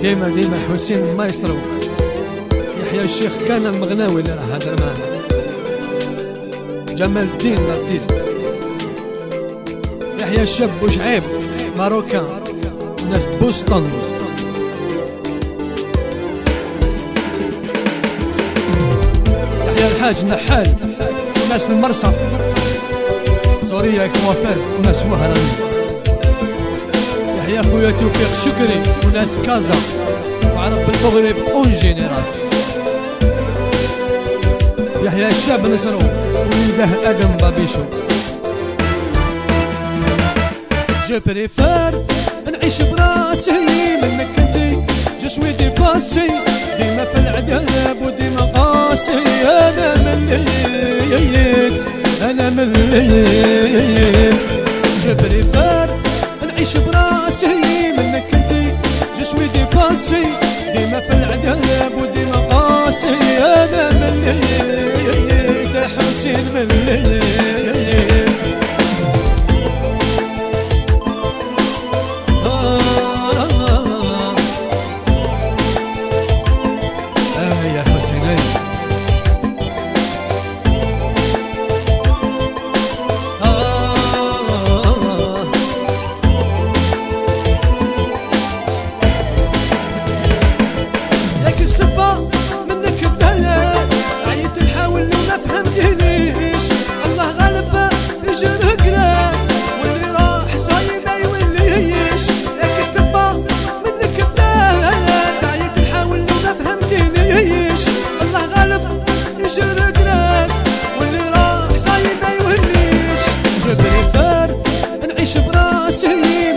ديما ديما حسين مايسترو يحيى الشيخ كان المغناوي اللي راه هدر معنا، جمال الدين الارتيست، يحيى الشاب بوشعيب ماروكان، ناس بوسطن، يحيى الحاج نحال، ناس المرصى، سوريا كوافاز، ناس وهران، يحيى خويا توفيق شكري وناس كازا وعرب المغرب اون جينيرال، يحيى الشاب نصرو وليده ادم بابيشو. جو بريفير نعيش براسي منك انتي، جو سوي ديباسي ديما في العذاب وديما قاسي. انا مليت انا مليت، جو بريفير نعيش براسي منك انتي، جو سوي ديباسي ديما في العذاب وديما قاسي. انا مليت حسين مليت، يا حسيني لك السبة منك بداية، عيت نحاول وما فهمتنيش، الله غالب يجر قرات واللي راح صايم ما يوليش. لك السبة منك بداية، عيت نحاول وما فهمتنيش، الله غالب يجر قرات واللي راح صايم ما يوليش. جو بريفير نعيش براسي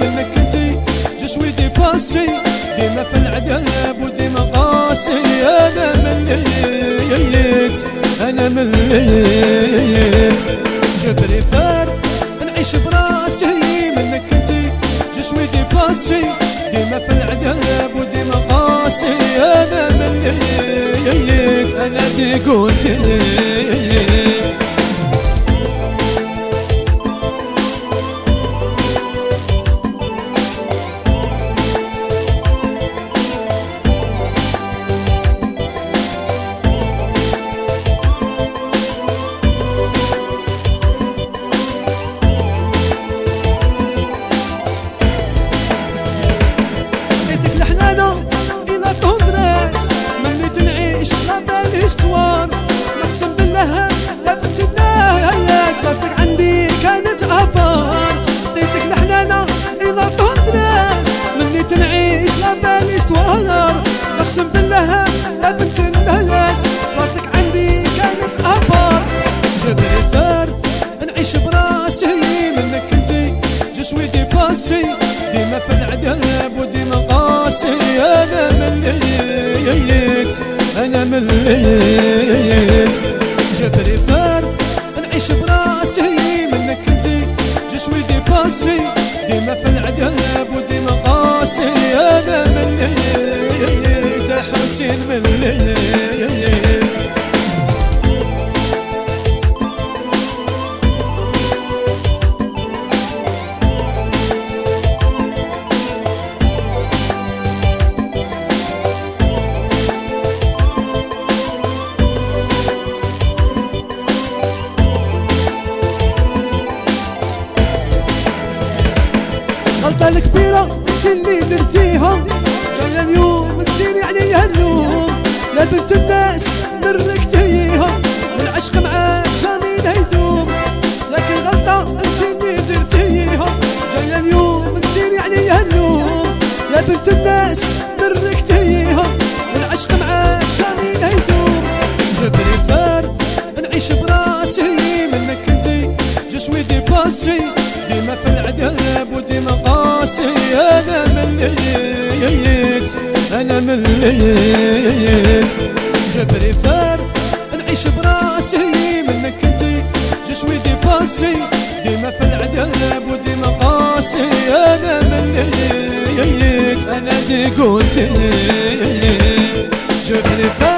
منك انتي، جو سوي ديباسي ديما في العذاب وديما قاسي. انا مليت انا مليت، جو بريفير نعيش براسي منك انتي، جو سوي ديباسي ديما في العذاب وديما قاسي. انا مليت انا ديكوتي. نقسم بالله لا بنت الناس بلاصتك عندي كانت ابار، عطيتك الحنانة الى طندراس مني تنعيش لا بالي استوار. نقسم بالله لا بنت الناس بلاصتك عندي كانت ابار. جو بريفير نعيش براسي منك انتي، جو سوي ديباسي ديما في العذاب وديما قاسي. انا مليت انا مليت، جو بريفير نعيش براسي منك انتي، جو سوي ديباسي ديما في العذاب وديما قاسي. انا مليت حسين مليت. الغلطة الكبيرة انت اللي درتيها، جاية اليوم تديري عليها اللوم. يا بنت الناس مركتيها والعشق معاك جاني لا يدوم. لكن الغلطة انت اللي درتيها، جاية اليوم تديري عليها اللوم. يا بنت الناس مركتيها والعشق معاك جاني لا يدوم. جو بريفير نعيش براسي منك انتي، جو سوي ديباسي ديما في العذاب وديما قاسي. انا مليت انا مليت، جو بريفير نعيش براسي منك انتي، جو سوي ديباسي ديما في العذاب وديما قاسي. انا مليت انا ديكوتي، جو بريفير